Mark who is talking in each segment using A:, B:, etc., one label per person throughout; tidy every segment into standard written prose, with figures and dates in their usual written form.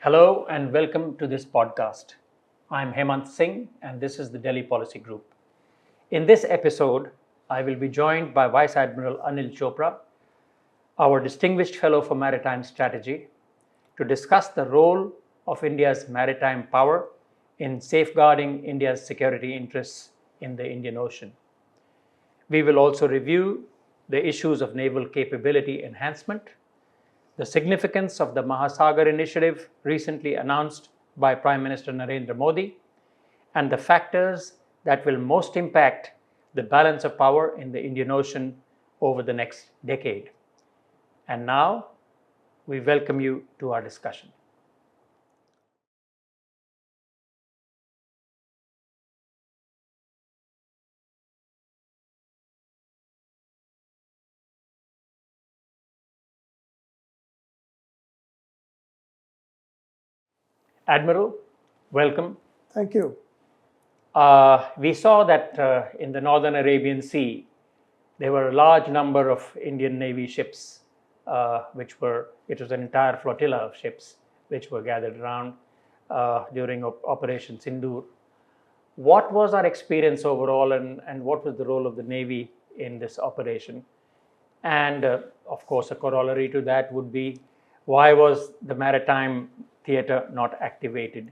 A: Hello and welcome to this podcast. I'm Hemant Singh and this is the Delhi Policy Group. In this episode, I will be joined by Vice Admiral Anil Chopra, our Distinguished Fellow for Maritime Strategy, to discuss the role of India's maritime power in safeguarding India's security interests in the Indian Ocean. We will also review the issues of naval capability enhancement, the significance of the MAHASAGAR initiative recently announced by Prime Minister Narendra Modi, and the factors that will most impact the balance of power in the Indian Ocean over the next decade. And now, we welcome you to our discussion. Admiral, welcome.
B: Thank you.
A: We saw that in the Northern Arabian Sea, there were a large number of Indian Navy ships, it was an entire flotilla of ships which were gathered around during Operation Sindoor. What was our experience overall and what was the role of the Navy in this operation? And of course, a corollary to that would be, why was the maritime theater not activated?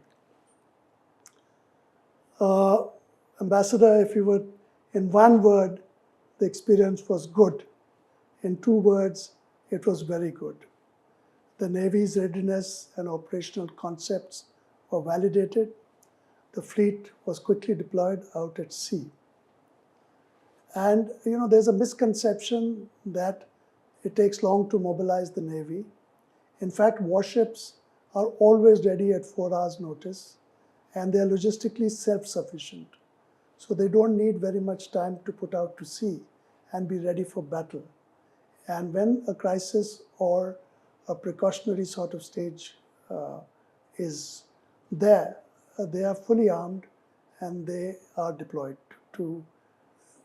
B: Ambassador, if you would, in one word, the experience was good. In two words, it was very good. The Navy's readiness and operational concepts were validated. The fleet was quickly deployed out at sea. And there's a misconception that it takes long to mobilize the Navy. In fact, warships are always ready at 4 hours notice, and they are logistically self-sufficient. So they don't need very much time to put out to sea and be ready for battle. And when a crisis or a precautionary sort of stage is there, they are fully armed and they are deployed to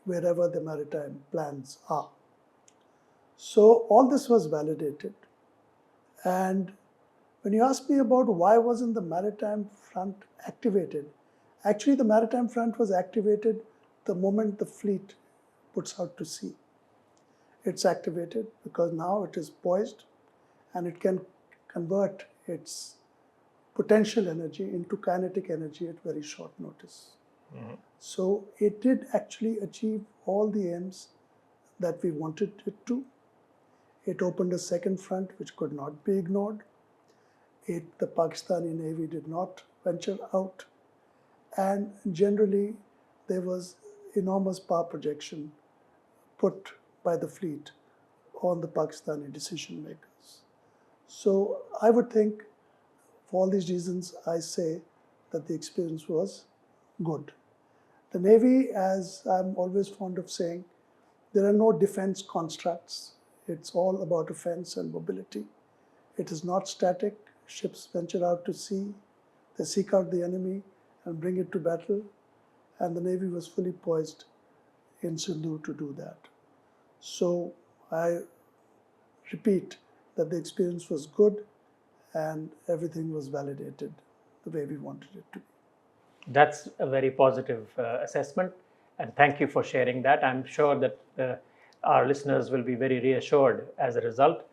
B: wherever the maritime plans are. So all this was validated. And when you ask me about why wasn't the maritime front activated, actually the maritime front was activated the moment the fleet puts out to sea. It's activated because now it is poised and it can convert its potential energy into kinetic energy at very short notice. Mm-hmm. So it did actually achieve all the aims that we wanted it to. It opened a second front which could not be ignored. The Pakistani Navy did not venture out, and generally there was enormous power projection put by the fleet on the Pakistani decision makers. So I would think, for all these reasons, I say that the experience was good. The Navy, as I'm always fond of saying, there are no defense constructs. It's all about offense and mobility. It is not static. Ships venture out to sea, they seek out the enemy and bring it to battle, and the Navy was fully poised in Sindoor to do that. So I repeat that the experience was good and everything was validated the way we wanted it to be.
A: That's a very positive assessment, and thank you for sharing that. I'm sure that our listeners will be very reassured as a result.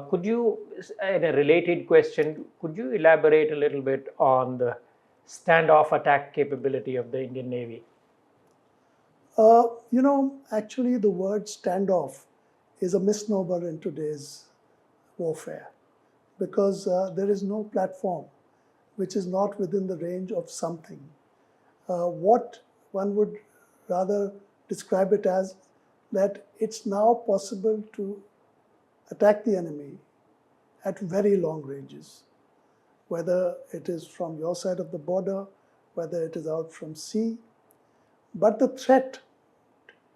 A: Could you, in a related question, could you elaborate a little bit on the standoff attack capability of the Indian Navy?
B: Actually the word standoff is a misnomer in today's warfare because there is no platform which is not within the range of something. What one would rather describe it as, that it's now possible to attack the enemy at very long ranges, whether it is from your side of the border, whether it is out from sea. But the threat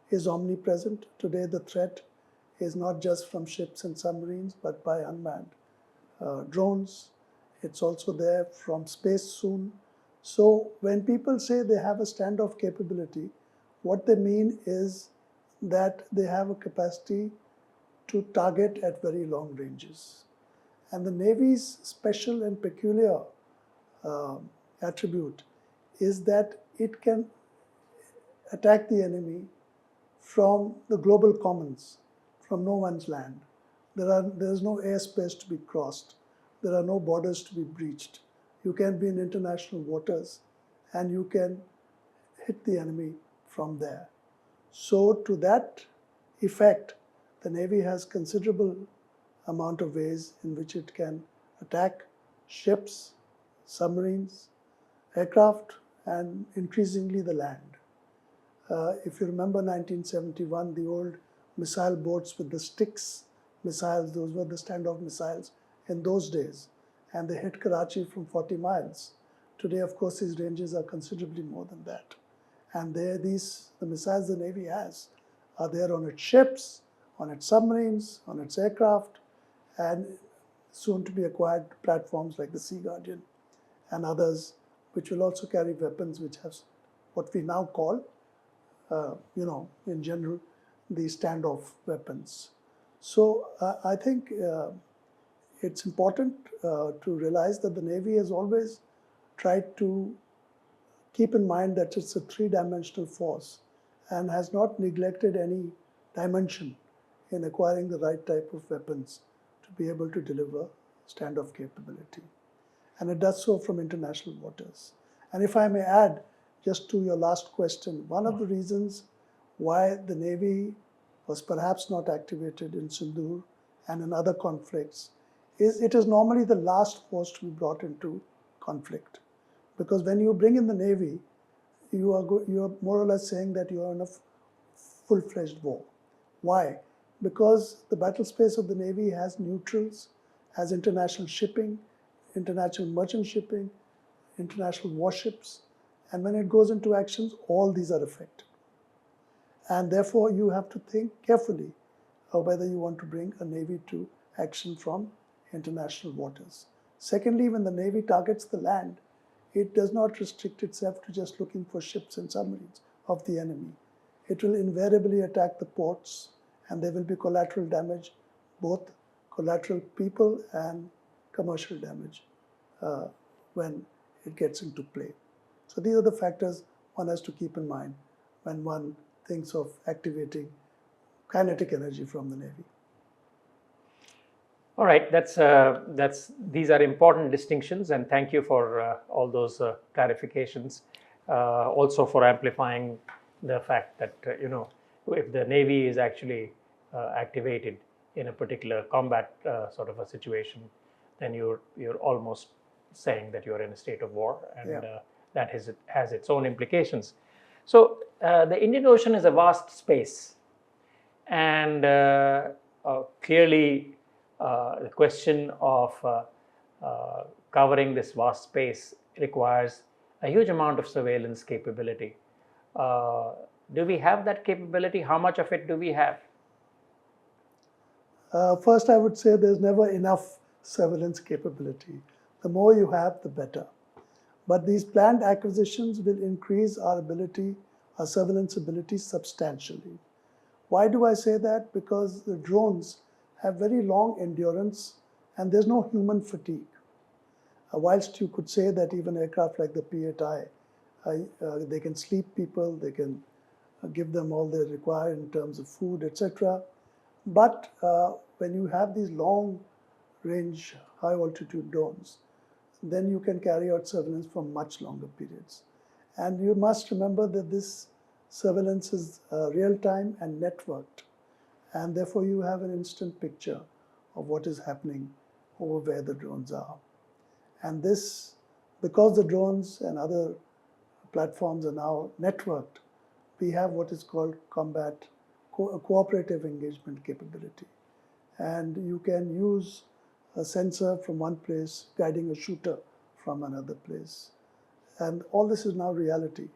B: is omnipresent. Today the threat is not just from ships and submarines, but by unmanned drones. It's also there from space soon. So when people say they have a standoff capability, what they mean is that they have a capacity to target at very long ranges. And the Navy's special and peculiar attribute is that it can attack the enemy from the global commons, from no man's land. There is no airspace to be crossed. There are no borders to be breached. You can be in international waters and you can hit the enemy from there. So to that effect, the Navy has considerable amount of ways in which it can attack ships, submarines, aircraft, and increasingly the land. If you remember 1971, the old missile boats with the sticks missiles, those were the Standoff missiles in those days, and they hit Karachi from 40 miles. Today, of course, these ranges are considerably more than that. And the missiles the Navy has are there on its ships, on its submarines, on its aircraft, and soon to be acquired platforms like the Sea Guardian and others, which will also carry weapons which have what we now call, in general, the standoff weapons. So I think it's important to realize that the Navy has always tried to keep in mind that it's a three-dimensional force and has not neglected any dimension in acquiring the right type of weapons to be able to deliver standoff capability. And it does so from international waters. And if I may add, just to your last question, one of the reasons why the Navy was perhaps not activated in Sindoor and in other conflicts is it is normally the last force to be brought into conflict. Because when you bring in the Navy, you are more or less saying that you are in a full-fledged war. Why? Because the battle space of the Navy has neutrals, has international shipping, international merchant shipping, international warships, and when it goes into actions, all these are affected. And therefore, you have to think carefully of whether you want to bring a Navy to action from international waters. Secondly, when the Navy targets the land, it does not restrict itself to just looking for ships and submarines of the enemy. It will invariably attack the ports, and there will be collateral damage, both collateral people and commercial damage when it gets into play. So these are the factors one has to keep in mind when one thinks of activating kinetic energy from the Navy.
A: All right, these are important distinctions, and thank you for all those clarifications. Also for amplifying the fact that if the Navy is actually activated in a particular combat sort of a situation, then you're almost saying that you're in a state of war, and that has its own implications. So the Indian Ocean is a vast space, and clearly the question of covering this vast space requires a huge amount of surveillance capability. Do we have that capability? How much of it do we have?
B: First, I would say there's never enough surveillance capability. The more you have, the better. But these planned acquisitions will increase our surveillance ability substantially. Why do I say that? Because the drones have very long endurance and there's no human fatigue. Whilst you could say that even aircraft like the P-8I, they can sleep people, they can give them all they require in terms of food, etc. But when you have these long-range, high-altitude drones, then you can carry out surveillance for much longer periods. And you must remember that this surveillance is real-time and networked. And therefore, you have an instant picture of what is happening over where the drones are. And this, because the drones and other platforms are now networked, we have what is called cooperative engagement capability. And you can use a sensor from one place guiding a shooter from another place. And all this is now reality.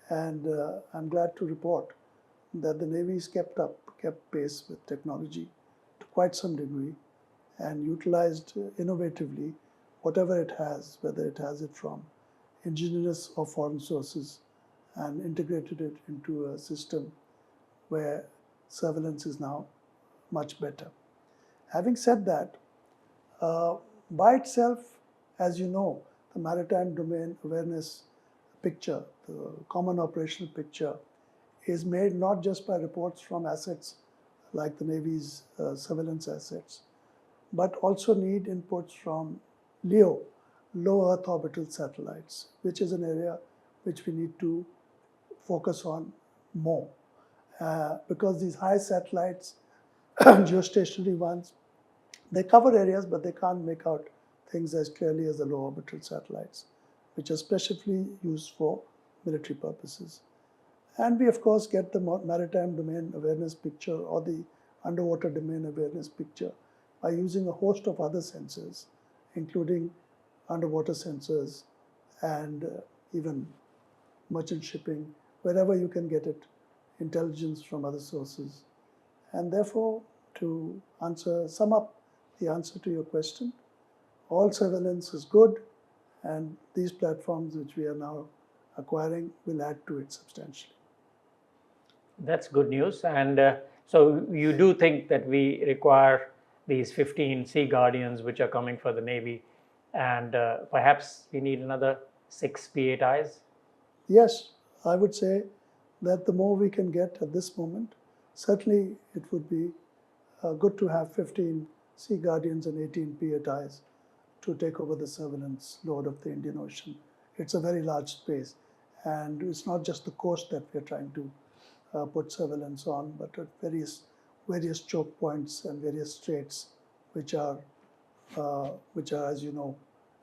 B: And I'm glad to report that the Navy's kept pace with technology to quite some degree and utilized innovatively whatever it has, whether it has it from indigenous or foreign sources, and integrated it into a system where surveillance is now much better. Having said that, By itself, as you know, the Maritime Domain Awareness Picture, the Common Operational Picture, is made not just by reports from assets like the Navy's surveillance assets, but also need inputs from LEO, low Earth orbital satellites, which is an area which we need to focus on more. Because these high satellites, geostationary ones, they cover areas, but they can't make out things as clearly as the low orbital satellites, which are specifically used for military purposes. And we, of course, get the Maritime Domain Awareness Picture or the Underwater Domain Awareness Picture by using a host of other sensors, including underwater sensors and even merchant shipping, wherever you can get it, intelligence from other sources. And therefore, to sum up the answer to your question, all surveillance is good, and these platforms which we are now acquiring will add to it substantially.
A: That's good news. And so you do think that we require these 15 Sea Guardians which are coming for the Navy, and perhaps we need another 6 P8Is?
B: Yes, I would say that the more we can get at this moment, certainly it would be good to have 15 Sea Guardians and 18 P8Is to take over the surveillance load of the Indian Ocean. It's a very large space, and it's not just the coast that we're trying to put surveillance on, but at various choke points and various straits, which are, as you know,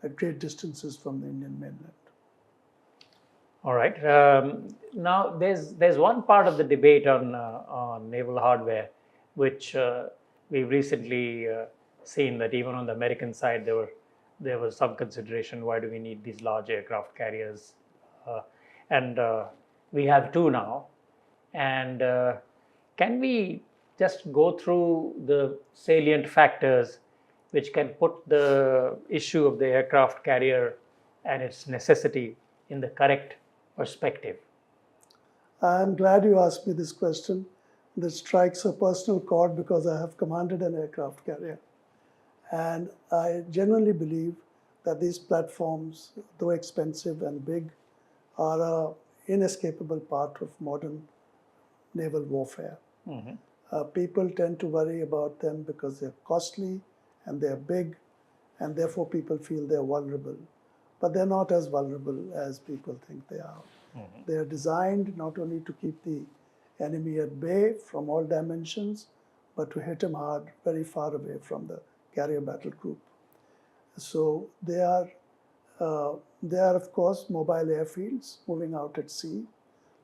B: at great distances from the Indian mainland.
A: All right. Now, there's one part of the debate on naval hardware, which we've recently seen that even on the American side there was some consideration. Why do we need these large aircraft carriers? And we have 2 now. And can we just go through the salient factors which can put the issue of the aircraft carrier and its necessity in the correct perspective?
B: I'm glad you asked me this question. This strikes a personal chord because I have commanded an aircraft carrier. And I genuinely believe that these platforms, though expensive and big, are an inescapable part of modern naval warfare. People tend to worry about them because they're costly and they're big, and therefore people feel they're vulnerable. But they're not as vulnerable as people think they are. They're designed not only to keep the enemy at bay from all dimensions, but to hit him hard very far away from the carrier battle group. So they are, of course, mobile airfields moving out at sea.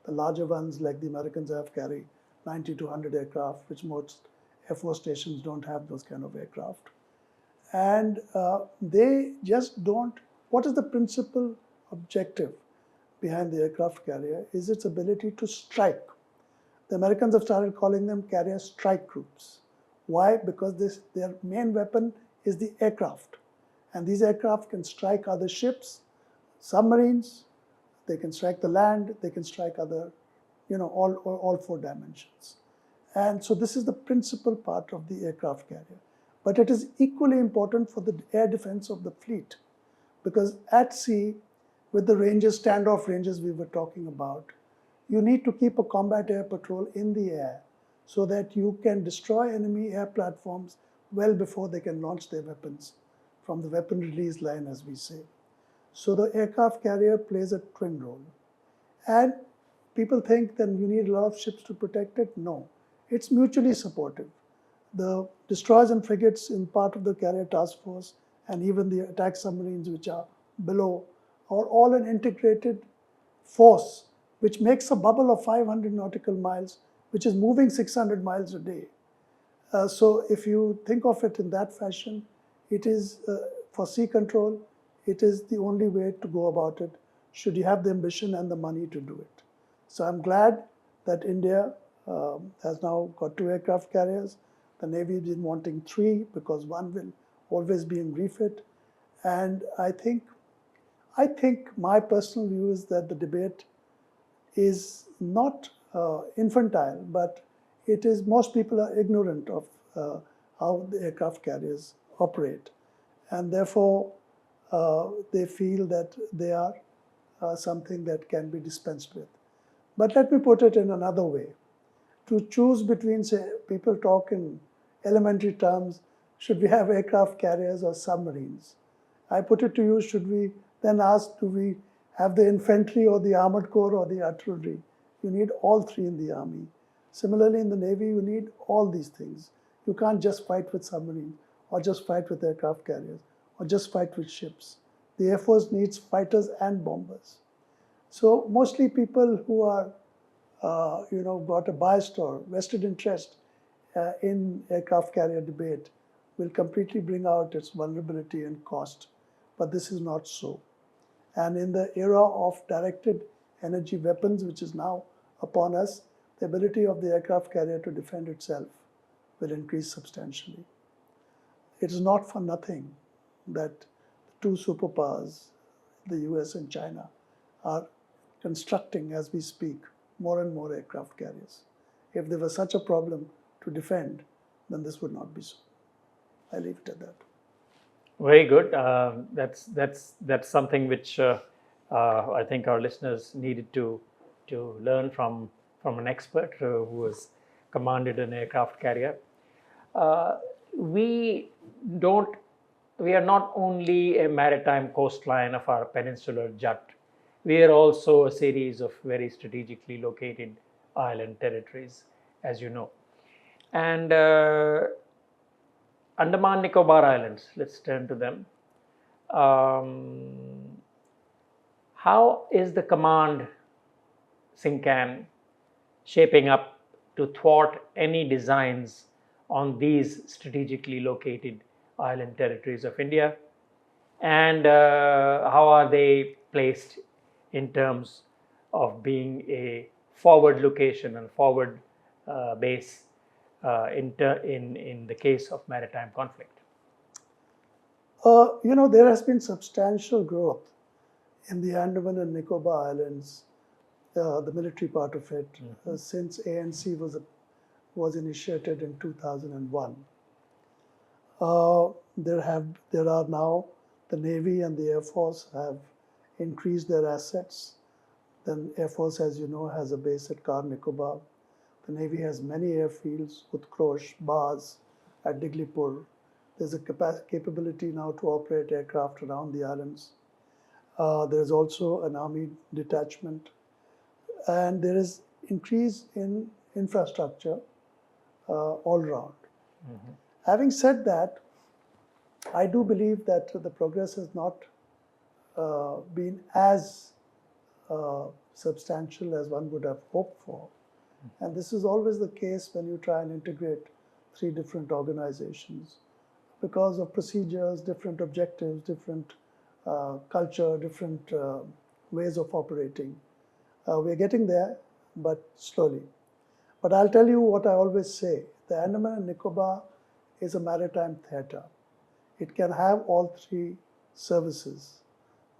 B: The larger ones, like the Americans have, carry 90 to 100 aircraft, which most Air Force stations don't have those kind of aircraft. And they just don't. What is the principal objective behind the aircraft carrier is its ability to strike. The Americans have started calling them carrier strike groups. Why? Because their main weapon is the aircraft. And these aircraft can strike other ships, submarines, they can strike the land, they can strike other, all 4 dimensions. And so this is the principal part of the aircraft carrier. But it is equally important for the air defense of the fleet, because at sea, with the ranges, standoff ranges we were talking about, you need to keep a combat air patrol in the air so that you can destroy enemy air platforms well before they can launch their weapons from the weapon release line, as we say. So the aircraft carrier plays a twin role. And people think that you need a lot of ships to protect it. No, it's mutually supportive. The destroyers and frigates in part of the carrier task force and even the attack submarines which are below are all an integrated force which makes a bubble of 500 nautical miles, which is moving 600 miles a day. So if you think of it in that fashion, it is for sea control, it is the only way to go about it, should you have the ambition and the money to do it. So I'm glad that India has now got 2 aircraft carriers. The Navy has been wanting 3 because one will always be in refit. And I think my personal view is that the debate is not infantile, but it is, most people are ignorant of how the aircraft carriers operate. and therefore they feel that they are something that can be dispensed with. But let me put it in another way. To choose between, say, people talk in elementary terms, should we have aircraft carriers or submarines? I put it to you, should we then ask, do we have the infantry or the armored corps or the artillery? You need all three in the army. Similarly, in the Navy, you need all these things. You can't just fight with submarines or just fight with aircraft carriers or just fight with ships. The Air Force needs fighters and bombers. So mostly people who are got a biased or vested interest in aircraft carrier debate will completely bring out its vulnerability and cost. But this is not so. And in the era of directed energy weapons, which is now upon us, the ability of the aircraft carrier to defend itself will increase substantially. It is not for nothing that two superpowers, the US and China, are constructing, as we speak, more and more aircraft carriers. If there was such a problem to defend, then this would not be so. I leave it at that.
A: Very good. That's something which I think our listeners needed to learn from an expert who has commanded an aircraft carrier. We are not only a maritime coastline of our peninsular jut. We are also a series of very strategically located island territories, as you know. And Andaman Nicobar Islands, let's turn to them. How is the command, SINCAN, shaping up to thwart any designs on these strategically located island territories of India? And how are they placed in terms of being a forward location and forward base in the case of maritime conflict?
B: There has been substantial growth in the Andaman and Nicobar Islands, the military part of it, since ANC was initiated in 2001. There are now, the Navy and the Air Force have increased their assets. The Air Force, as you know, has a base at Car Nicobar. The Navy has many airfields, Utkrosh, Baz, at Diglipur. There's a capability now to operate aircraft around the islands. There's also an army detachment. And there is increase in infrastructure all round. Mm-hmm. Having said that, I do believe that the progress has not been as substantial as one would have hoped for. Mm-hmm. And this is always the case when you try and integrate three different organizations because of procedures, different objectives, different culture, different ways of operating. We're getting there, but slowly. But I'll tell you what I always say. The Andaman and Nicobar is a maritime theater. It can have all three services.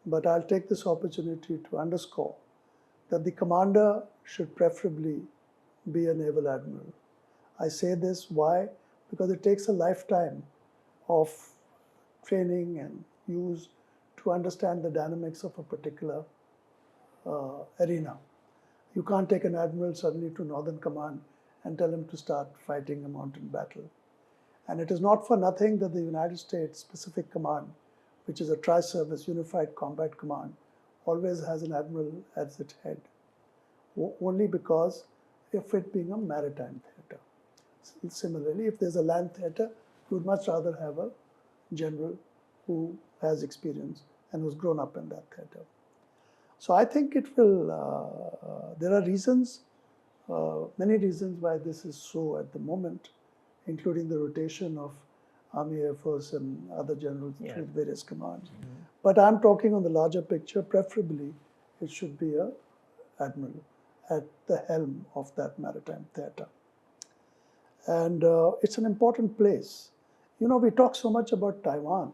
B: But I'll take this opportunity to underscore that the commander should preferably be a naval admiral. I say this, why? Because it takes a lifetime of training and use to understand the dynamics of a particular arena. You can't take an admiral suddenly to Northern Command and tell him to start fighting a mountain battle. And it is not for nothing that the United States Pacific Command, which is a tri-service unified combat command, always has an admiral as its head, only because of it being a maritime theater. Similarly, if there's a land theater, you would much rather have a general who has experience and who's grown up in that theater. So I think it will, there are reasons, many reasons why this is so at the moment, including the rotation of Army, Air Force, and other generals through various commands. Mm-hmm. But I'm talking on the larger picture. Preferably, it should be an admiral at the helm of that maritime theater. And it's an important place. You know, we talk so much about Taiwan,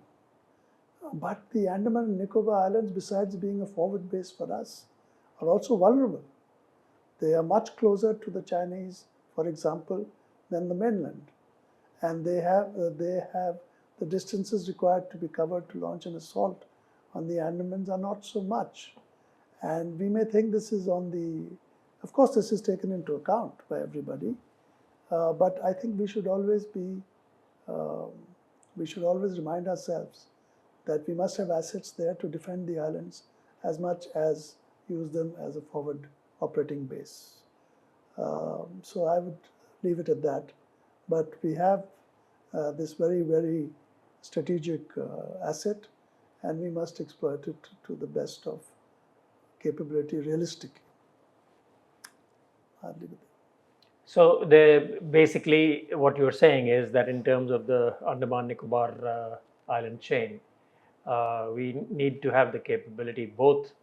B: but the Andaman and Nicobar Islands, besides being a forward base for us, are also vulnerable. They are much closer to the Chinese, for example, than the mainland. And they have the distances required to be covered to launch an assault on the Andamans are not so much. And we may think this is on the, of course this is taken into account by everybody, but I think we should always remind ourselves that we must have assets there to defend the islands as much as use them as a forward operating base. So I would leave it at that. But we have this very, very strategic asset, and we must exploit it to the best of capability realistically. I'll leave it there.
A: So basically what you're saying is that in terms of the Andaman Nicobar island chain, we need to have the capability both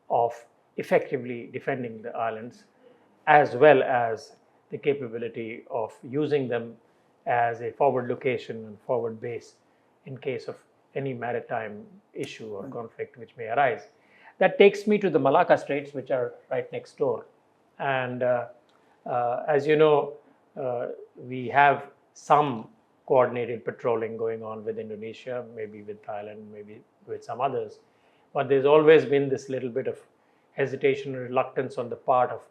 A: of effectively defending the islands as well as the capability of using them as a forward location and forward base in case of any maritime issue or conflict which may arise. That takes me to the Malacca Straits, which are right next door. And as you know, we have some coordinated patrolling going on with Indonesia, maybe with Thailand, maybe with some others. But there's always been this little bit of hesitation and reluctance on the part of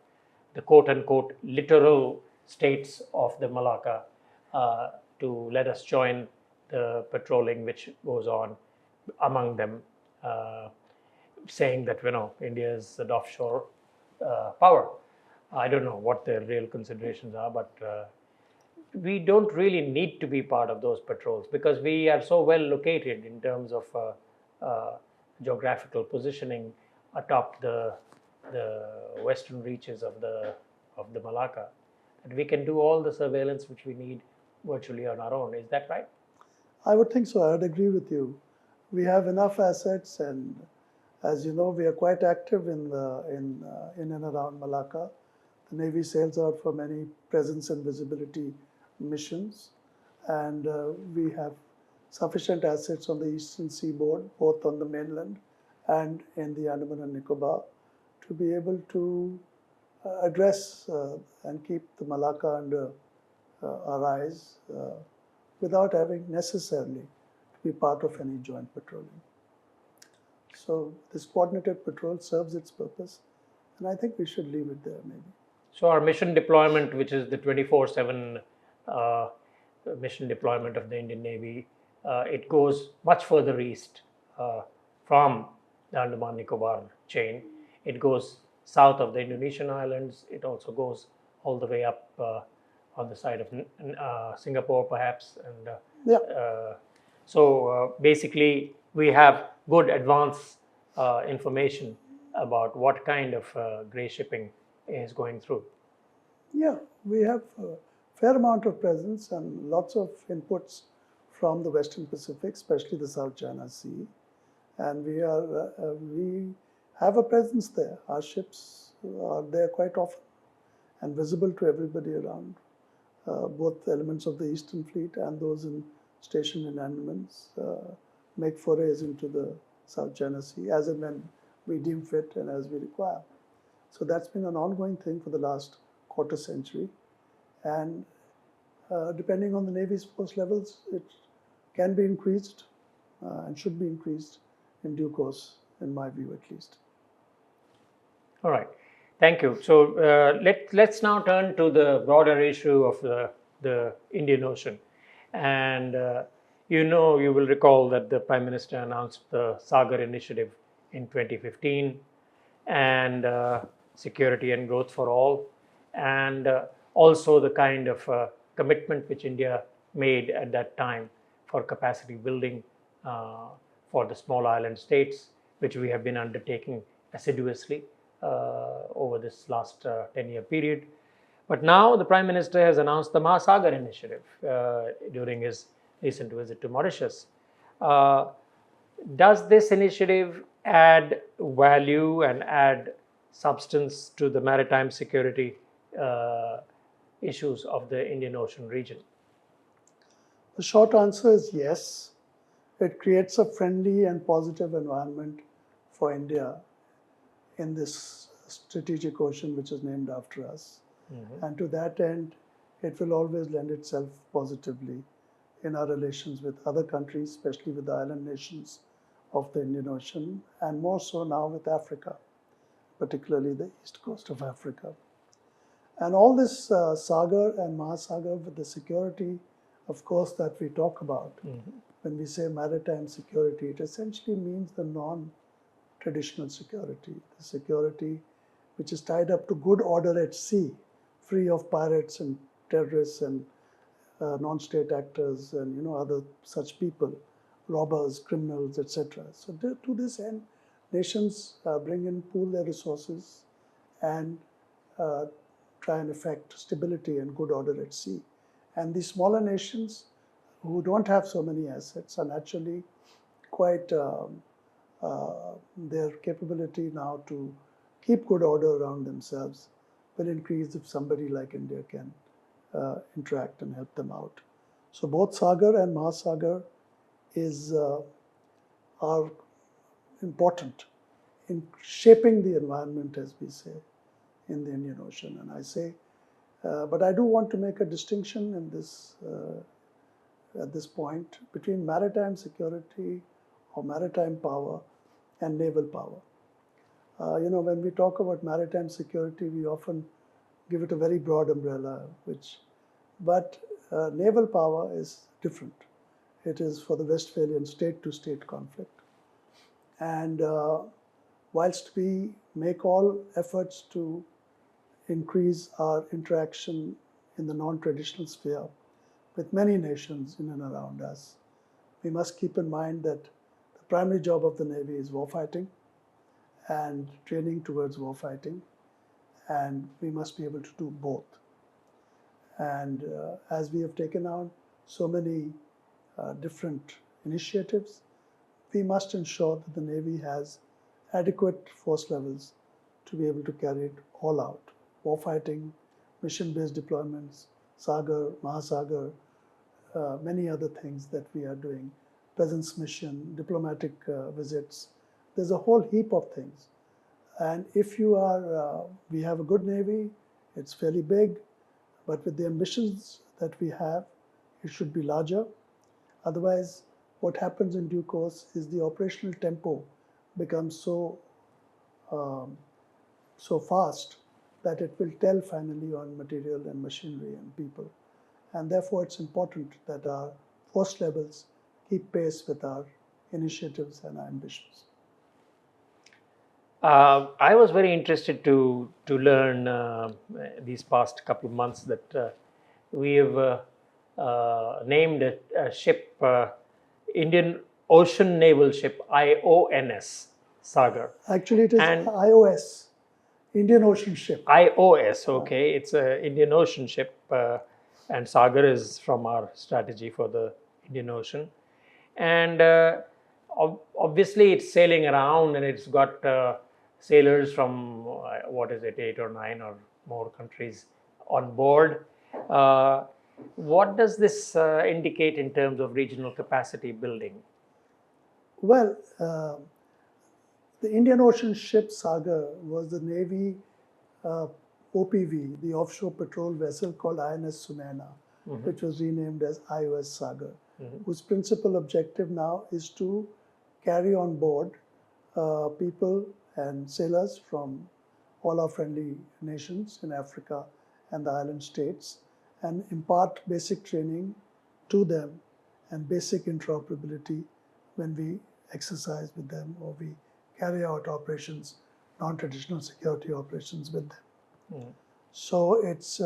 A: the quote-unquote literal states of the Malacca to let us join the patrolling which goes on among them, saying that, you know, India is an offshore power. I don't know what their real considerations are, but we don't really need to be part of those patrols because we are so well located in terms of geographical positioning atop the western reaches of the Malacca, that we can do all the surveillance which we need virtually on our own. Is that right?
B: I would think so. I would agree with you. We have enough assets, and as you know, we are quite active in and around Malacca. The Navy sails out for many presence and visibility missions, and we have sufficient assets on the eastern seaboard, both on the mainland and in the Andaman and Nicobar, to be able to address and keep the Malacca under our eyes without having necessarily to be part of any joint patrolling. So this coordinated patrol serves its purpose, and I think we should leave it there maybe.
A: So our mission deployment, which is the 24/7 mission deployment of the Indian Navy, it goes much further east from the Andaman Nicobar chain. It goes south of the Indonesian islands. It also goes all the way up on the side of Singapore, perhaps. And so basically, we have good advance information about what kind of grey shipping is going through.
B: Yeah, we have a fair amount of presence and lots of inputs from the Western Pacific, especially the South China Sea, and we have a presence there. Our ships are there quite often and visible to everybody around. Both elements of the Eastern Fleet and those stationed in Andamans make forays into the South China Sea as and when we deem fit and as we require. So that's been an ongoing thing for the last quarter century, and depending on the Navy's force levels, it can be increased and should be increased in due course, in my view at least.
A: All right, thank you. So let's now turn to the broader issue of the Indian Ocean, and you will recall that the Prime Minister announced the Sagar initiative in 2015, and security and growth for all, and also the kind of commitment which India made at that time for capacity building for the small island states, which we have been undertaking assiduously over this last 10-year period. But now the Prime Minister has announced the MAHASAGAR initiative during his recent visit to Mauritius. Does this initiative add value and add substance to the maritime security issues of the Indian Ocean region?
B: The short answer is yes. It creates a friendly and positive environment for India in this strategic ocean which is named after us. Mm-hmm. And to that end, it will always lend itself positively in our relations with other countries, especially with the island nations of the Indian Ocean, and more so now with Africa, particularly the east coast of Africa. And all this Sagar and Mahasagar with the security, of course, that we talk about, when we say maritime security, it essentially means the non-traditional security, the security which is tied up to good order at sea, free of pirates and terrorists and non-state actors and other such people, robbers, criminals, etc. So to this end, nations pool their resources and try and effect stability and good order at sea. And the smaller nations who don't have so many assets are naturally quite their capability now to keep good order around themselves will increase if somebody like India can interact and help them out. So both Sagar and Mahasagar are important in shaping the environment, as we say, in the Indian Ocean. And I say, but I do want to make a distinction in this at this point between maritime security or maritime power and naval power. When we talk about maritime security, we often give it a very broad umbrella, but naval power is different. It is for the Westphalian state-to-state conflict. And whilst we make all efforts to increase our interaction in the non-traditional sphere with many nations in and around us, we must keep in mind that the primary job of the Navy is warfighting and training towards warfighting, and we must be able to do both. And as we have taken on so many different initiatives, we must ensure that the Navy has adequate force levels to be able to carry it all out. Warfighting, mission-based deployments, Sagar, Mahasagar, many other things that we are doing, presence mission, diplomatic visits. There's a whole heap of things. And if we have a good Navy, it's fairly big, but with the ambitions that we have, it should be larger. Otherwise, what happens in due course is the operational tempo becomes so fast that it will tell finally on material and machinery and people. And therefore, it's important that our force levels keep pace with our initiatives and our ambitions.
A: I was very interested to learn these past couple of months that we have named a ship, Indian Ocean Naval Ship, IONS Sagar.
B: Actually, it is IOS, Indian Ocean Ship.
A: IOS, okay. It's an Indian Ocean ship, and Sagar is from our strategy for the Indian Ocean. And obviously, it's sailing around and it's got sailors from, 8 or 9 or more countries on board. What does this indicate in terms of regional capacity building?
B: Well, the Indian Ocean ship Sagar was the Navy OPV, the offshore patrol vessel called INS Sunaina, which was renamed as IOS Sagar, whose principal objective now is to carry on board people and sailors from all our friendly nations in Africa and the island states and impart basic training to them and basic interoperability when we exercise with them or we carry out operations, non-traditional security operations with them. So it's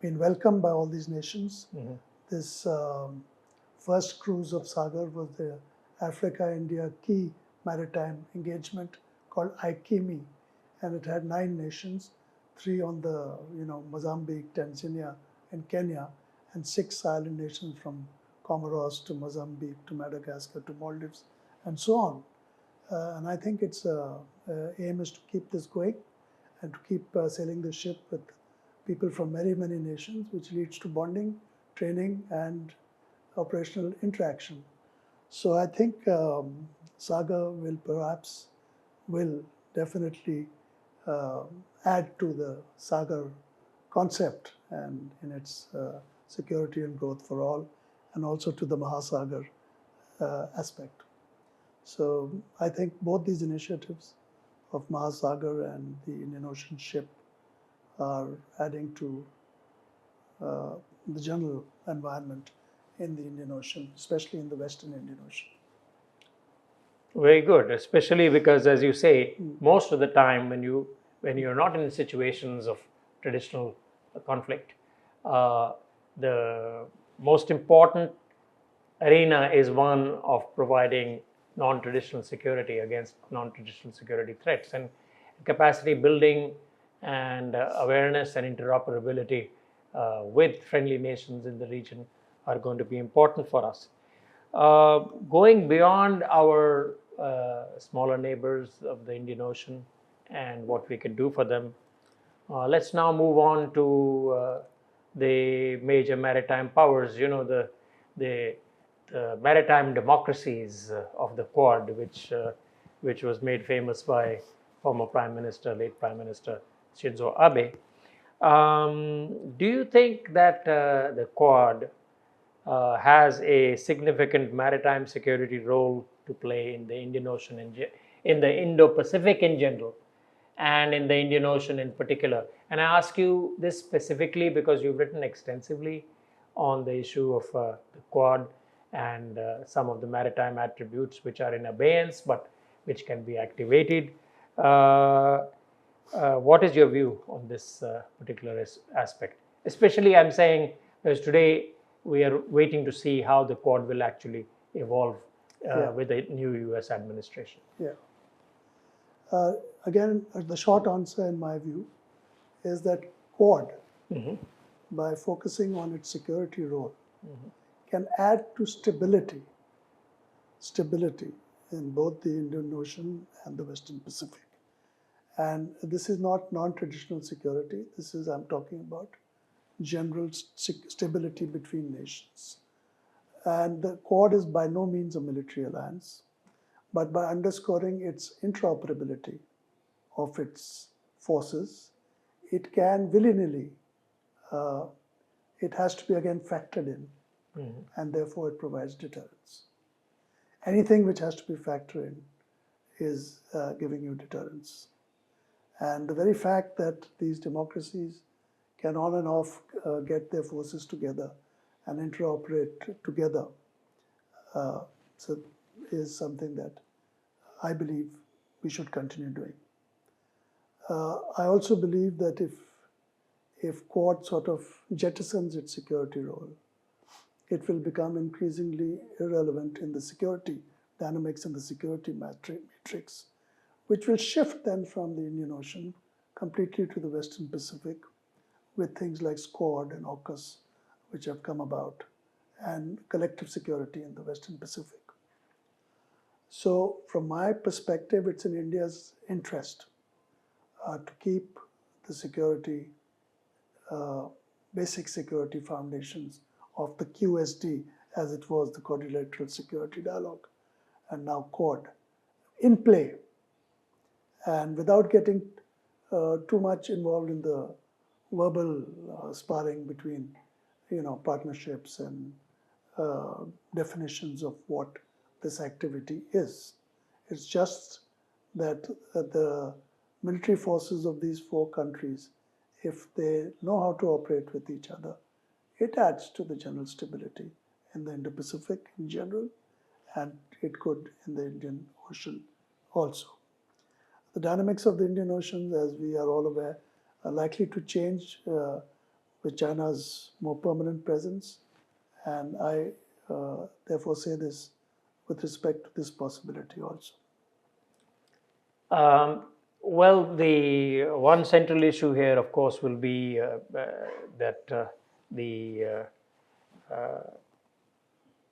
B: been welcomed by all these nations. This first cruise of Sagar was the Africa-India key maritime engagement called IKIMI, and it had 9 nations, 3 on the Mozambique, Tanzania, and Kenya, and 6 island nations from Comoros to Mozambique to Madagascar to Maldives, and so on. And I think its aim is to keep this going and to keep sailing the ship with people from many, many nations, which leads to bonding, training, and operational interaction. So I think Sagar will definitely add to the Sagar concept and in its security and growth for all. and also to the Mahasagar aspect. So I think both these initiatives of Mahasagar and the Indian Ocean ship are adding to the general environment in the Indian Ocean, especially in the Western Indian Ocean.
A: Very good, especially because, as you say, most of the time when you're not in situations of traditional conflict, the most important arena is one of providing non-traditional security against non-traditional security threats, and capacity building and awareness and interoperability with friendly nations in the region are going to be important for us. Going beyond our smaller neighbors of the Indian Ocean and what we can do for them, let's now move on to the major maritime powers. You know, the maritime democracies of the Quad, which was made famous by former late Prime Minister Shinzo Abe. Do you think that the Quad has a significant maritime security role to play in the Indian Ocean, in the Indo-Pacific in general, and in the Indian Ocean in particular? And I ask you this specifically because you've written extensively on the issue of the Quad and some of the maritime attributes which are in abeyance but which can be activated. What is your view on this particular aspect? Especially, I'm saying, because today we are waiting to see how the Quad will actually evolve with the new US administration.
B: Yeah. Again, the short answer in my view is that Quad, by focusing on its security role, can add to stability in both the Indian Ocean and the Western Pacific. And this is not non-traditional security. This is, I'm talking about general stability between nations. And the Quad is by no means a military alliance, but by underscoring its interoperability of its forces, it can willy-nilly, it has to be again factored in, and therefore it provides deterrence. Anything which has to be factored in is giving you deterrence. And the very fact that these democracies can on and off get their forces together and interoperate together so is something that I believe we should continue doing. I also believe that if Quad sort of jettisons its security role, it will become increasingly irrelevant in the security dynamics and the security matrix, which will shift then from the Indian Ocean completely to the Western Pacific with things like Squad and AUKUS, which have come about, and collective security in the Western Pacific. So from my perspective, it's in India's interest to keep the security, basic security foundations of the QSD, as it was the Quadrilateral Security Dialogue, and now Quad, in play. And without getting too much involved in the verbal sparring between, partnerships and definitions of what this activity is. It's just that the military forces of these four countries, if they know how to operate with each other, it adds to the general stability in the Indo-Pacific in general, and it could in the Indian Ocean also. The dynamics of the Indian Ocean, as we are all aware, are likely to change with China's more permanent presence, and I therefore say this with respect to this possibility also.
A: Well, the one central issue here, of course, will be that the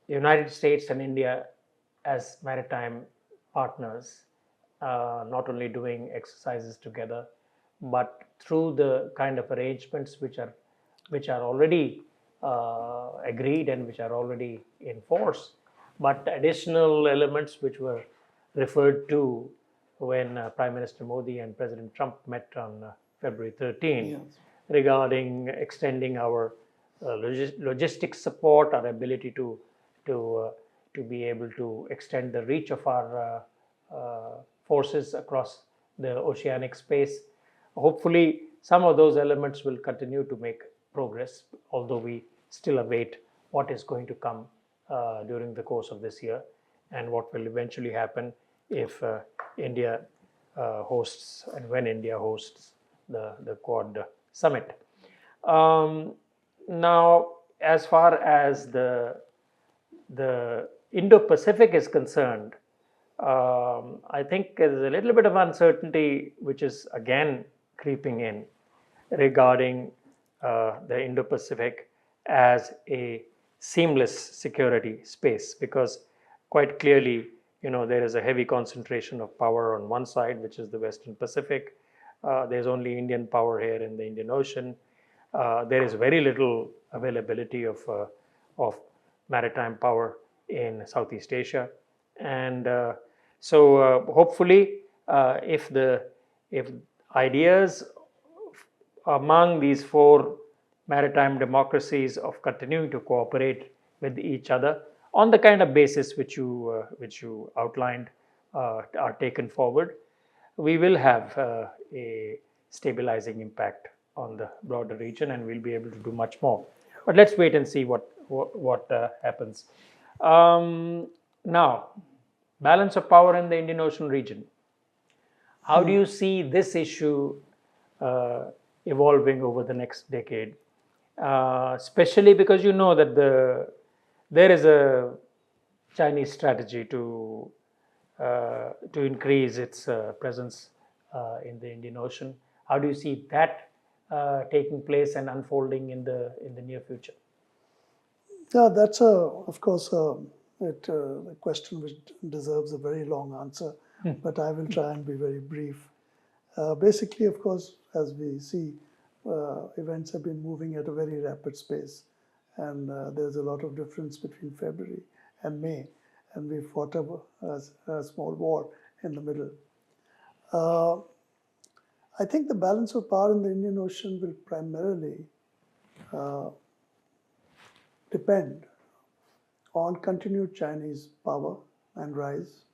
A: United States and India, as maritime partners, not only doing exercises together, but through the kind of arrangements which are already agreed and which are already in force, but additional elements which were referred to when Prime Minister Modi and President Trump met on February 13,
B: Yes.
A: regarding extending our logistic support, our ability to be able to extend the reach of our forces across the oceanic space. Hopefully, some of those elements will continue to make progress, although we still await what is going to come during the course of this year and what will eventually happen if India hosts and when India hosts the Quad summit. Now, as far as the Indo-Pacific is concerned, I think there's a little bit of uncertainty which is again creeping in regarding the Indo-Pacific as a seamless security space, because quite clearly, there is a heavy concentration of power on one side, which is the Western Pacific. There's only Indian power here in the Indian Ocean. There is very little availability of maritime power in Southeast Asia, and so hopefully, if ideas among these four maritime democracies of continuing to cooperate with each other on the kind of basis which you outlined are taken forward, we will have a stabilizing impact on the broader region, and we'll be able to do much more. But let's wait and see what happens. Now, balance of power in the Indian Ocean region. How do you see this issue evolving over the next decade? Especially because you know that there is a Chinese strategy to increase its presence in the Indian Ocean. How do you see that taking place and unfolding in the near future?
B: Yeah, that's of course a question which deserves a very long answer, but I will try and be very brief. Basically, of course, as we see, events have been moving at a very rapid pace, and there's a lot of difference between February and May, and we fought a small war in the middle. I think the balance of power in the Indian Ocean will primarily depend on continued Chinese power and rise,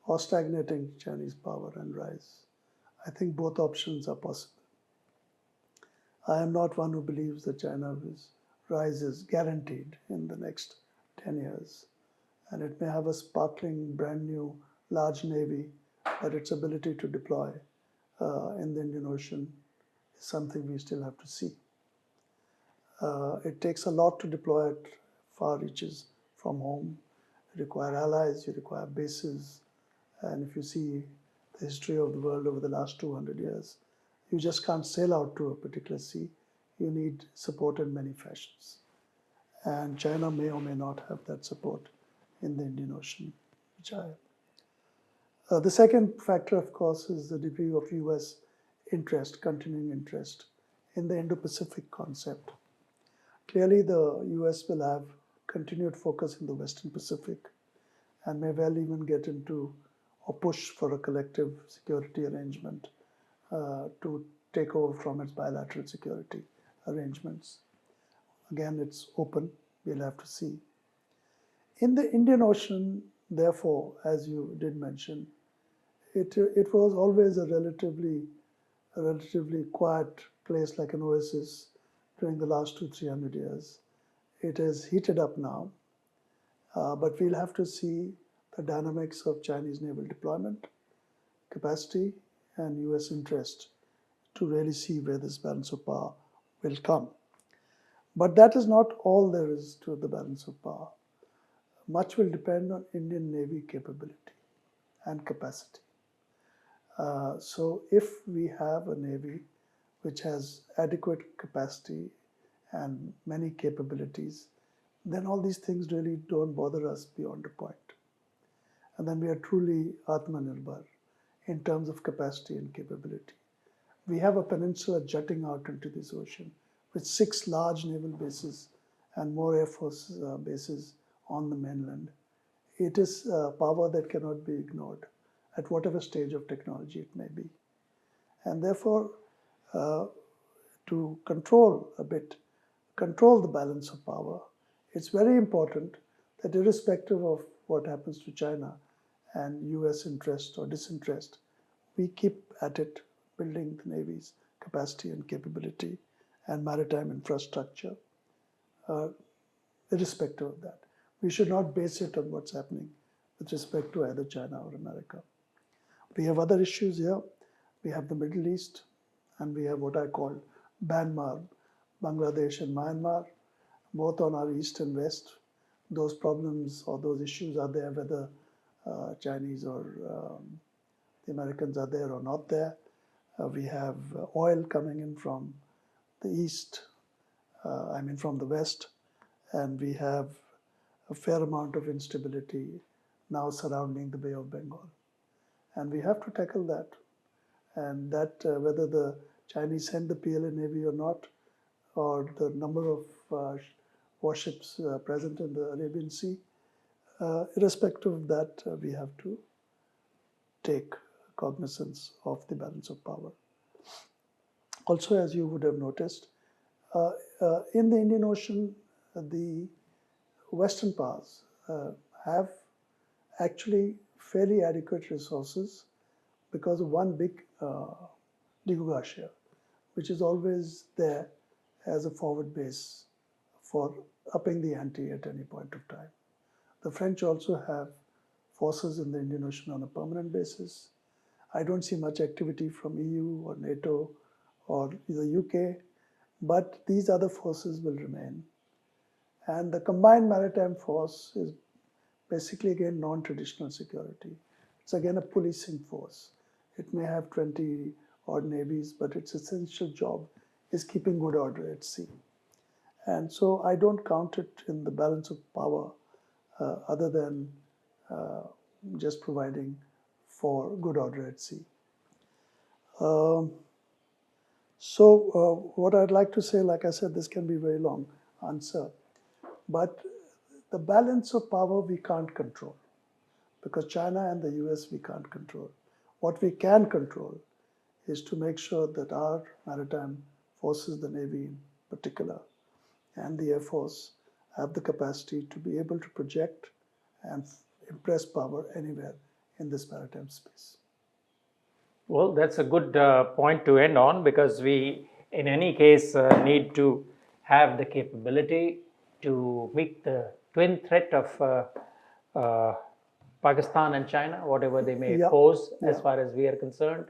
B: or stagnating Chinese power and rise. I think both options are possible. I am not one who believes that China's rise is guaranteed in the next 10 years. And it may have a sparkling, brand new, large navy, but its ability to deploy in the Indian Ocean is something we still have to see. It takes a lot to deploy at far reaches from home. You require allies, you require bases. And if you see the history of the world over the last 200 years, you just can't sail out to a particular sea. You need support in many fashions. And China may or may not have that support in the Indian Ocean, which I have. The second factor, of course, is the degree of US interest, continuing interest in the Indo-Pacific concept. Clearly, the US will have continued focus in the Western Pacific and may well even get into or push for a collective security arrangement to take over from its bilateral security arrangements. Again, it's open, we'll have to see. In the Indian Ocean, therefore, as you did mention, it was always a relatively quiet place, like an oasis during the last 200-300 years. It is heated up now, but we'll have to see the dynamics of Chinese naval deployment, capacity, and US interest to really see where this balance of power will come. But that is not all there is to the balance of power. Much will depend on Indian Navy capability and capacity. So if we have a Navy which has adequate capacity and many capabilities, then all these things really don't bother us beyond a point. And then we are truly Atmanirbhar in terms of capacity and capability. We have a peninsula jutting out into this ocean with 6 large naval bases and more Air Force bases on the mainland. It is power that cannot be ignored at whatever stage of technology it may be. And therefore, to control a bit control the balance of power, it's very important that irrespective of what happens to China and US interest or disinterest, we keep at it, building the Navy's capacity and capability and maritime infrastructure, irrespective of that. We should not base it on what's happening with respect to either China or America. We have other issues here. We have the Middle East, and we have what I call Myanmar, Bangladesh and Myanmar, both on our east and west. Those problems or those issues are there, whether Chinese or the Americans are there or not there. We have oil coming in from the east, from the west, and we have a fair amount of instability now surrounding the Bay of Bengal. And we have to tackle that. And that whether the Chinese send the PLA Navy or not, or the number of warships present in the Arabian Sea, irrespective of that, we have to take cognizance of the balance of power. Also, as you would have noticed, in the Indian Ocean, the Western powers have actually fairly adequate resources because of one big Nicobar share, which is always there as a forward base for upping the ante at any point of time. The French also have forces in the Indian Ocean on a permanent basis. I don't see much activity from EU or NATO or the UK, but these other forces will remain. And the combined maritime force is basically, again, non-traditional security. It's again a policing force. It may have 20 odd navies, but its essential job is keeping good order at sea. And so I don't count it in the balance of power other than just providing for good order at sea. What I'd like to say, like I said, this can be a very long answer, but the balance of power we can't control, because China and the US we can't control. What we can control is to make sure that our maritime forces, the Navy in particular, and the Air Force have the capacity to be able to project and impress power anywhere in this maritime space.
A: Well, that's a good point to end on, because we, in any case, need to have the capability to meet the twin threat of Pakistan and China, whatever they may pose, as far as we are concerned,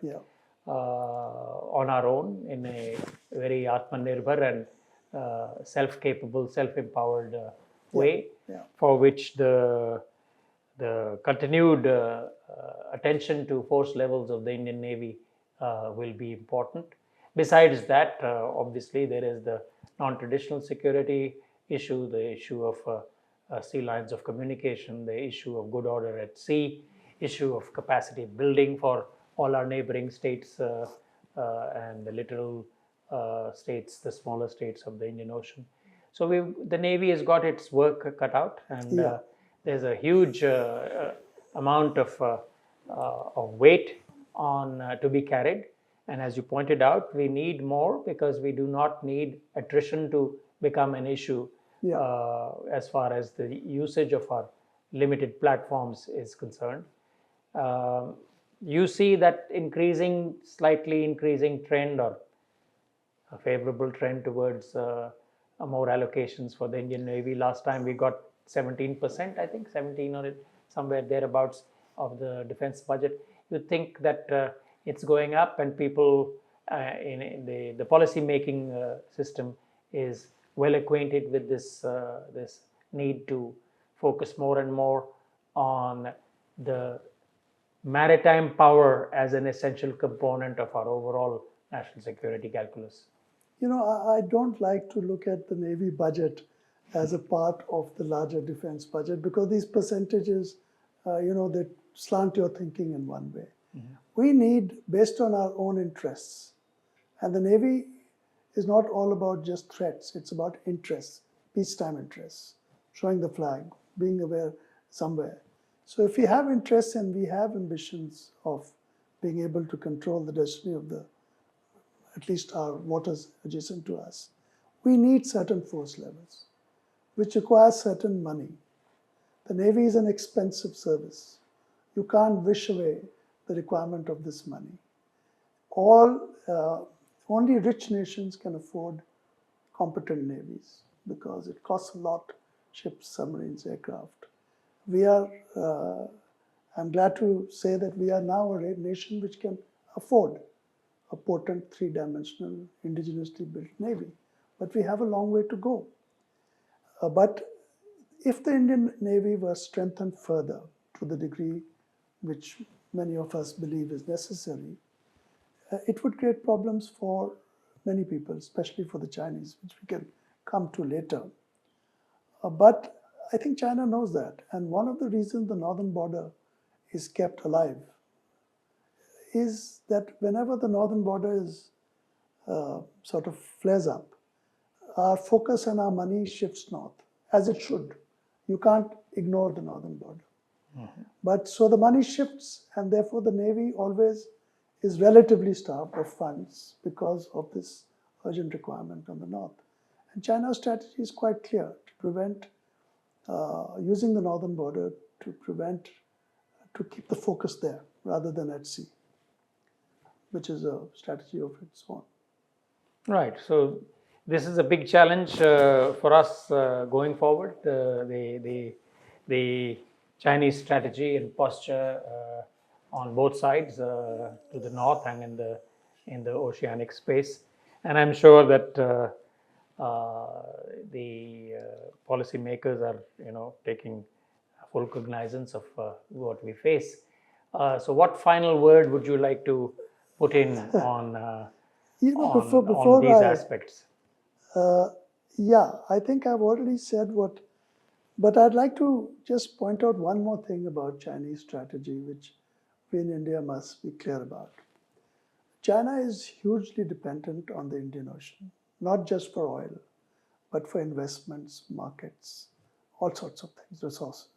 A: on our own in a very Atmanirbhar and self-capable, self-empowered way, for which the continued attention to force levels of the Indian Navy will be important. Besides that, obviously, there is the non-traditional security issue, the issue of sea lines of communication, the issue of good order at sea, issue of capacity building for all our neighboring states and the littoral states, the smaller states of the Indian Ocean. So the Navy has got its work cut out, and there's a huge amount of weight on to be carried. And as you pointed out, we need more, because we do not need attrition to become an issue as far as the usage of our limited platforms is concerned. You see that slightly increasing trend, or a favorable trend towards more allocations for the Indian Navy. Last time we got 17%, I think, 17 or somewhere thereabouts of the defense budget. You think that it's going up, and people in the policy making system is well acquainted with this need to focus more and more on the maritime power as an essential component of our overall national security calculus.
B: You know, I don't like to look at the Navy budget as a part of the larger defense budget, because these percentages, they slant your thinking in one way. We need, based on our own interests, and the Navy is not all about just threats, it's about interests, peacetime interests, showing the flag, being aware somewhere. So if we have interests and we have ambitions of being able to control the destiny of at least our waters adjacent to us, we need certain force levels, which requires certain money. The Navy is an expensive service. You can't wish away the requirement of this money. Only rich nations can afford competent navies because it costs a lot, ships, submarines, aircraft. I'm glad to say that we are now a nation which can afford a potent three-dimensional indigenously built navy. But we have a long way to go. But if the Indian Navy were strengthened further to the degree which many of us believe is necessary, it would create problems for many people, especially for the Chinese, which we can come to later. But I think China knows that. And one of the reasons the northern border is kept alive is that whenever the northern border is sort of flares up, our focus and our money shifts north, as it should. You can't ignore the northern border. Mm-hmm. But so the money shifts, and therefore the Navy always is relatively starved of funds because of this urgent requirement on the north. And China's strategy is quite clear, to prevent using the northern border to keep the focus there rather than at sea, which is a strategy of its own.
A: Right. So this is a big challenge for us going forward. The Chinese strategy and posture on both sides, to the north and in the oceanic space, and I'm sure that the policymakers are taking full cognizance of what we face. So, what final word would you like to put in on
B: before
A: these aspects?
B: I think I've already said what, but I'd like to just point out one more thing about Chinese strategy, which we in India must be clear about. China is hugely dependent on the Indian Ocean, not just for oil, but for investments, markets, all sorts of things, resources.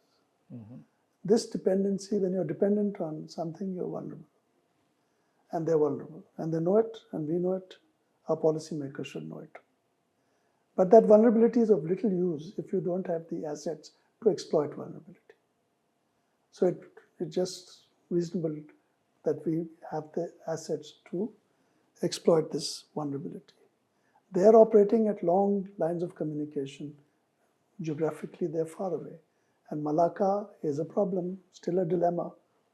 B: Mm-hmm. This dependency, when you're dependent on something, you're vulnerable. And they're vulnerable. And they know it, and we know it. Our policymakers should know it. But that vulnerability is of little use if you don't have the assets to exploit vulnerability. So it's just reasonable that we have the assets to exploit this vulnerability. They are operating at long lines of communication. Geographically, they're far away. And Malacca is a problem, still a dilemma.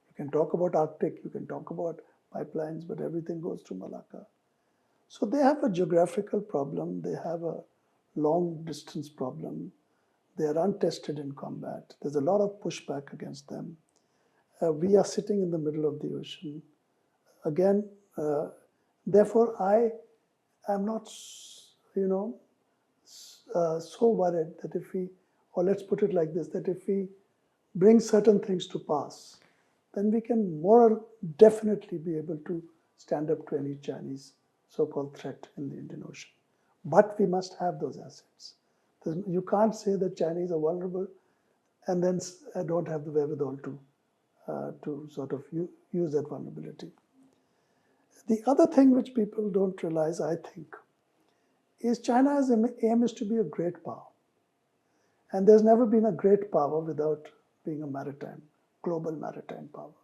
B: You can talk about Arctic, you can talk about pipelines, but everything goes to Malacca. So they have a geographical problem, they have a long distance problem, they are untested in combat, there's a lot of pushback against them. We are sitting in the middle of the ocean. Again, therefore I am not, so worried that if we, or let's put it like this, that if we bring certain things to pass, then we can more definitely be able to stand up to any Chinese so-called threat in the Indian Ocean. But we must have those assets. You can't say that Chinese are vulnerable and then don't have the wherewithal to sort of use that vulnerability. The other thing which people don't realize, I think, is China's aim is to be a great power. And there's never been a great power without being a global maritime power.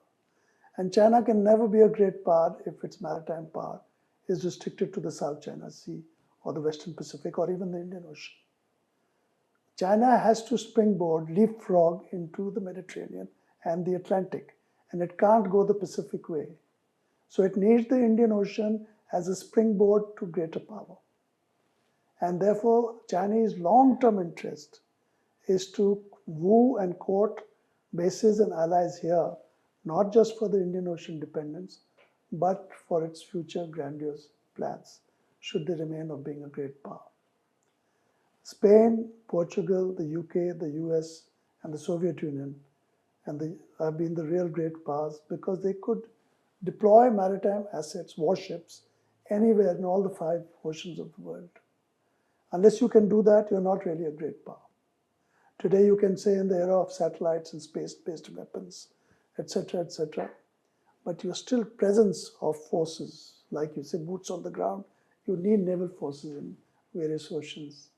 B: And China can never be a great power if its maritime power is restricted to the South China Sea or the Western Pacific or even the Indian Ocean. China has to springboard, leapfrog into the Mediterranean and the Atlantic, and it can't go the Pacific way. So it needs the Indian Ocean as a springboard to greater power. And therefore, Chinese long-term interest is to woo and court bases and allies here, not just for the Indian Ocean dependence, but for its future grandiose plans, should they remain of being a great power. Spain, Portugal, the UK, the US, and the Soviet Union have been the real great powers because they could deploy maritime assets, warships, anywhere in all the 5 oceans of the world. Unless you can do that, you're not really a great power. Today, you can say in the era of satellites and space-based weapons, etc., but your still presence of forces, like you say, boots on the ground, you need naval forces in various oceans.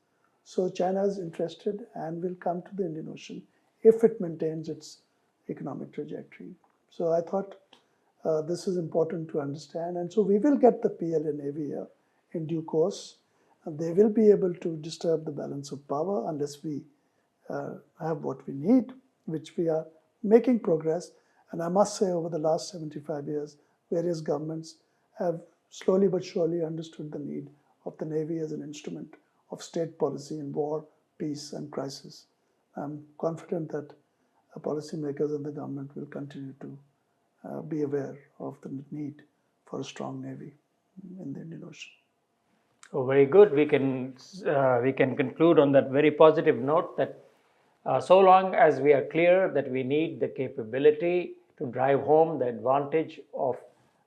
B: So China is interested and will come to the Indian Ocean if it maintains its economic trajectory. So I thought this is important to understand. And so we will get the PLA Navy here in due course. And they will be able to disturb the balance of power unless we have what we need, which we are making progress. And I must say, over the last 75 years, various governments have slowly but surely understood the need of the Navy as an instrument of state policy in war, peace, and crisis. I'm confident that policymakers and the government will continue to be aware of the need for a strong Navy in the Indian Ocean.
A: Oh, very good. We can conclude on that very positive note that so long as we are clear that we need the capability to drive home the advantage of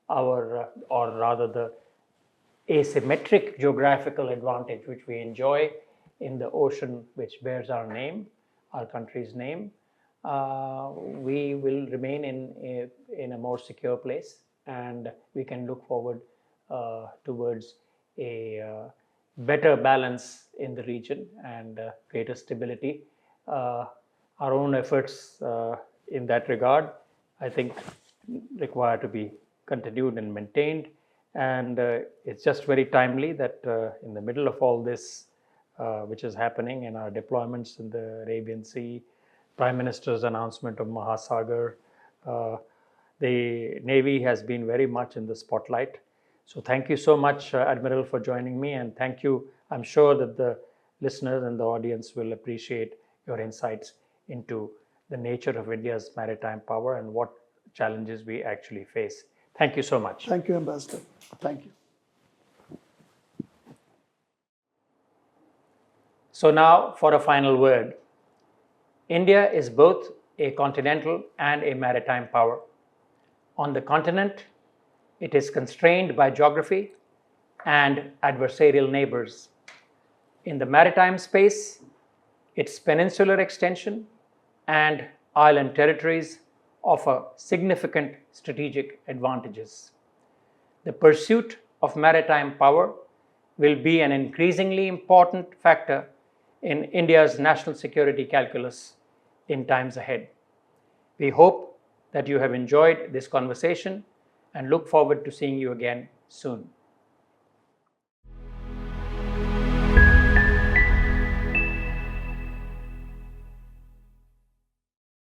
A: our, or rather the asymmetric geographical advantage which we enjoy in the ocean which bears our name, our country's name, we will remain in a more secure place, and we can look forward towards a better balance in the region and greater stability. Our own efforts in that regard, I think, require to be continued and maintained. And it's just very timely that in the middle of all this, which is happening in our deployments in the Arabian Sea, Prime Minister's announcement of MAHASAGAR, the Navy has been very much in the spotlight. So thank you so much, Admiral, for joining me, and thank you. I'm sure that the listeners and the audience will appreciate your insights into the nature of India's maritime power and what challenges we actually face. Thank you so much.
B: Thank you, Ambassador. Thank you.
A: So now for a final word. India is both a continental and a maritime power. On the continent, it is constrained by geography and adversarial neighbors. In the maritime space, its peninsular extension and island territories offer significant strategic advantages. The pursuit of maritime power will be an increasingly important factor in India's national security calculus in times ahead. We hope that you have enjoyed this conversation and look forward to seeing you again soon.